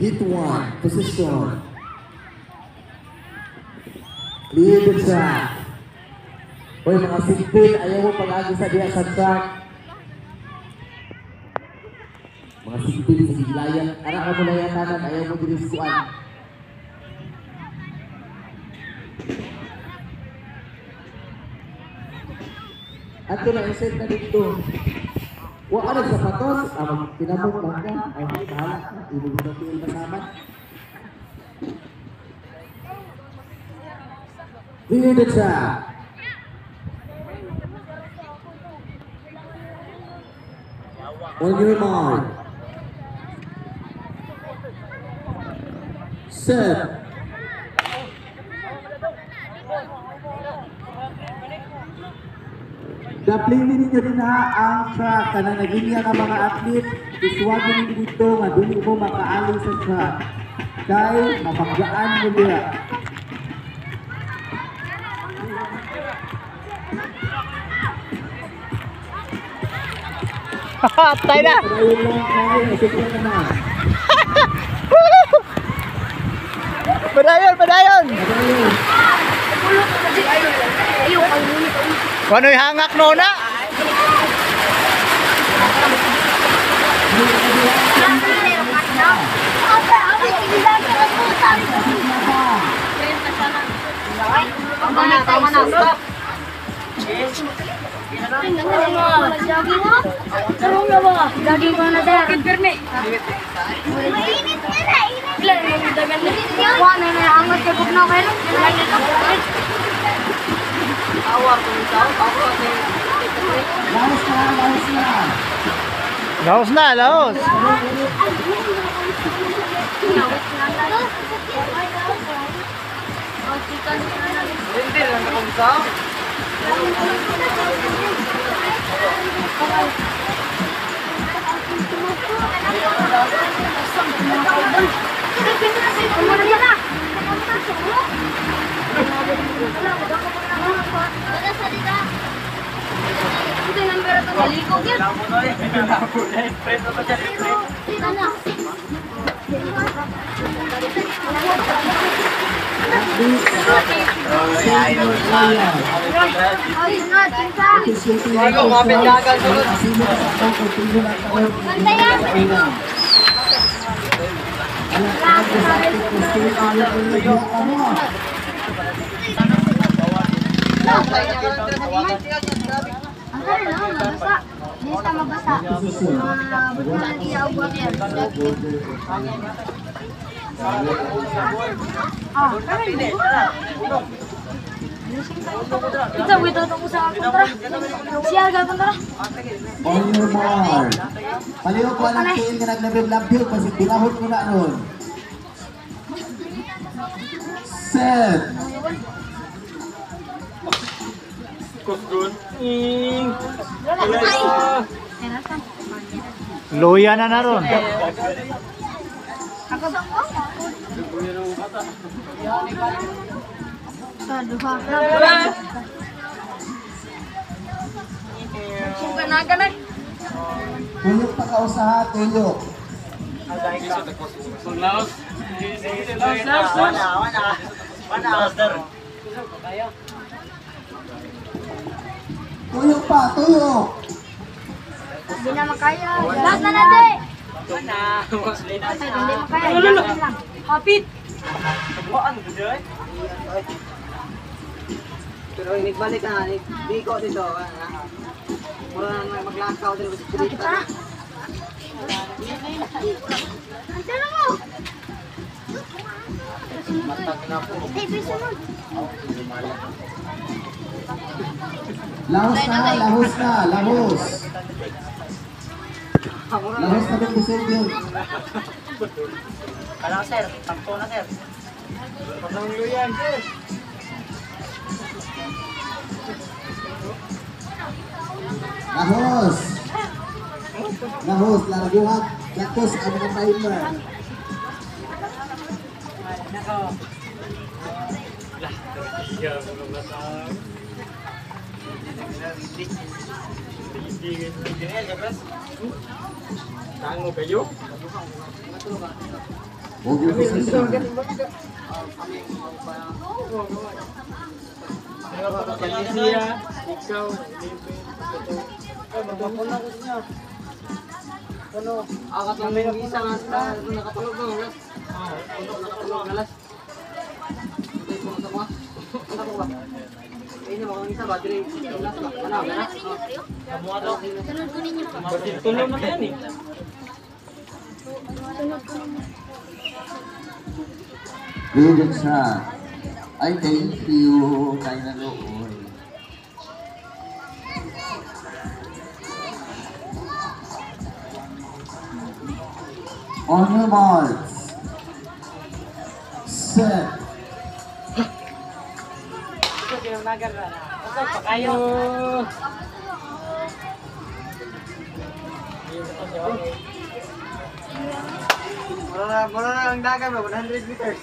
Hit 1, position. Lead the track. Hoy mga sigpil, ayaw mo pag-agi sa diya sa track. Mga sigpil sa siglayan, anak ka mo na yan tanan, ayaw mo diniskuan. At ito na iset na dito. Huwag ka nagsapatos, pinamot lang ka, ay bahala ka, ibig na piil kasama. Clear the track. On your mark. Set. Daplin din ninyo din ha ang track na naginya ng mga athlete. Iswagin ninyo dito nga dili mo makaali sa track. Kay mapagdaan mo niya. Tay na! Padayon, padayon! Kano'y hangak no na? Tama na. Sarong na ba? Jogging ko na dahil. Kinpirmi. Mainit ka na, init. Wala na angat ka kung na kayo. Awar ko nito. Laos na, laos! Hindi lang ako sa. Kita wito tong usaha kontra. Siaga kontra. On your mark. Palihog ko lang kiil nga naglabib-labib kasi bilahod ko na nun. Set. Luya na naron. Tulog pa ka usaha, tulog. Tuyok pa, tuyok! Hindi na makaya. Lahat na natin! Hindi makaya. Kapit! Pero nagbalik na, biko dito. Mura na maglakaw dito sa street. Andiyan na mo! TV sunod! Lahos na, lahos na, lahos! Lahos na din busog yun. Alam sir, takto na sir. Pananglo yan sir. Lahos! Lahos, larguhag. Lakos ang mga timer. Tango kayo? Huwag yung posisyon. Akat lang may isa nga sa nakatulog ng alas. Nakatulog ng alas. Ito yung pumunta ko ha. Punta ko ba? Ayun yung mga isa battery. Alas ba? Ano? Ganas? Sunod ko ninyo. Tulong na yan eh. Sunod ko ninyo. Good shot. Ay, thank you. Kay na looy. On your marks. Set. Kayo. Mura na ang dagat ba? 100 meters.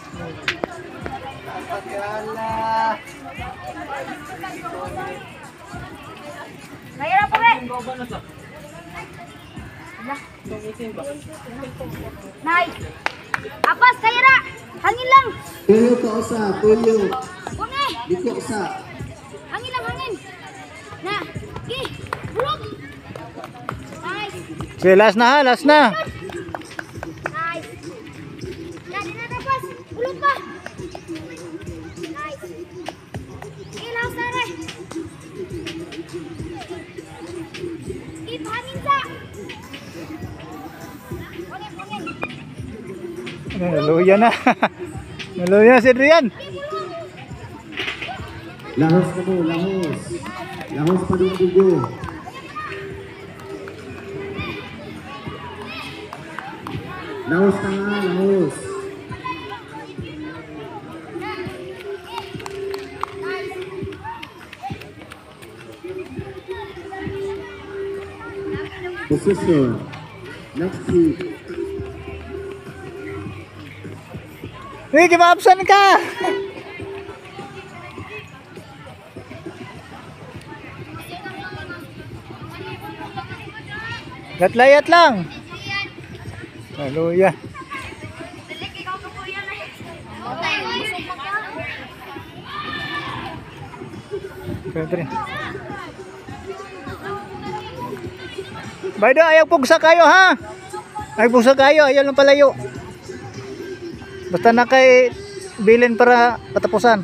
Pagkala. Mayroon po ba? Nice. Apas, kayara. Hangin lang. Tuyo ka usa. Tuyo. Huwag eh. Liko usa. Hangin lang, hangin. Na. Bulog. Nice. Sige, last na ha, last na. Nice. Dali na tapos. Bulog pa. Nice. Ilaw sa rin. Keep hangin sa. Hangin, hangin. Naluya na. Naluya na si Adrian. Lahos ka mo, lahos. Lahos pa ng dugo. Lahos ka nga, lahos. Position. Next week. Hey, kimapsan ka. Layat lang. Naluya. Pwede. Baydo, ayaw pugsa kayo ha. Ayaw pugsa kayo, ayaw lang palayo. Basta na kay bilin para patapusan.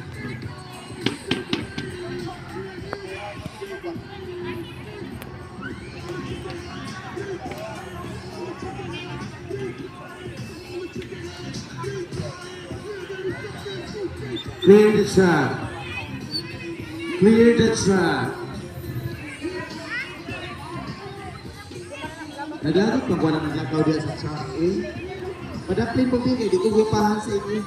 Clear the track. Clear the track. Naglagot pag wala ng lakaw diyan sa track eh. Padaplay po bigay, di ko gupahan sa inyo.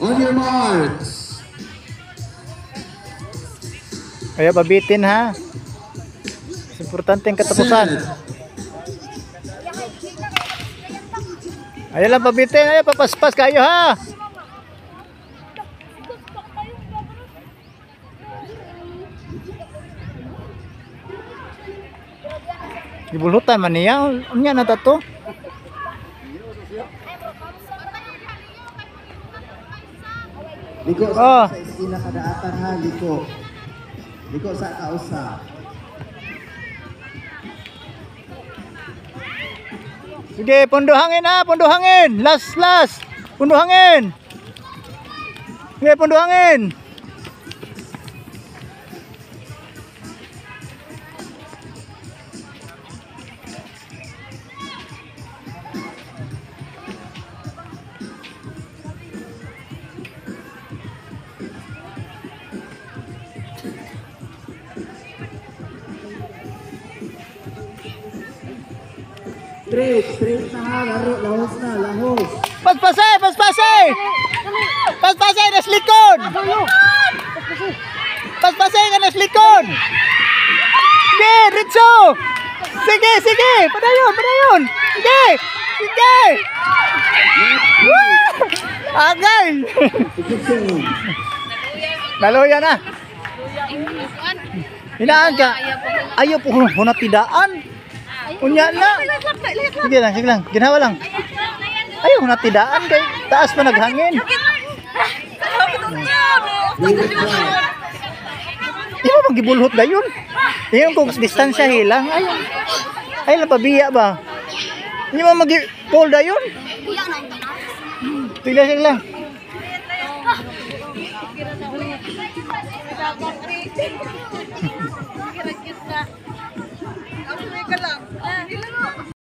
On your marks. Ayaw babitin ha. Importante ang katapusan. Set. Ayaw lang babitin, ayaw papaspas kayo ha. Ibulutan man niya, unya na tato. Liko Oh. sa iskina kadaatan ha, liko. Liko sa kausa. Sige, pundo hangin ha, pundo hangin. Last. Pundo hangin. Sige, pundo hangin. Straight na ha, laro, lahos na, lahos. Paspasay! Paspasay nas likod! Paspasay ka nas likod! Sige, Ritso! Sige! Padayon! Sige! Woo! Agay! Position. Naluya na! Hinaan ka! Ayaw po hunat tidaan! Unya na! Sige lang, ginawa lang! Ayaw na tidaan kay taas pa naghangin. Ladies try. Di ba magibulhot dayon? Ayun kung distansya hilang. Ay lang pabiya ba? Di ba magi-pull dayon? Tignan siya lang.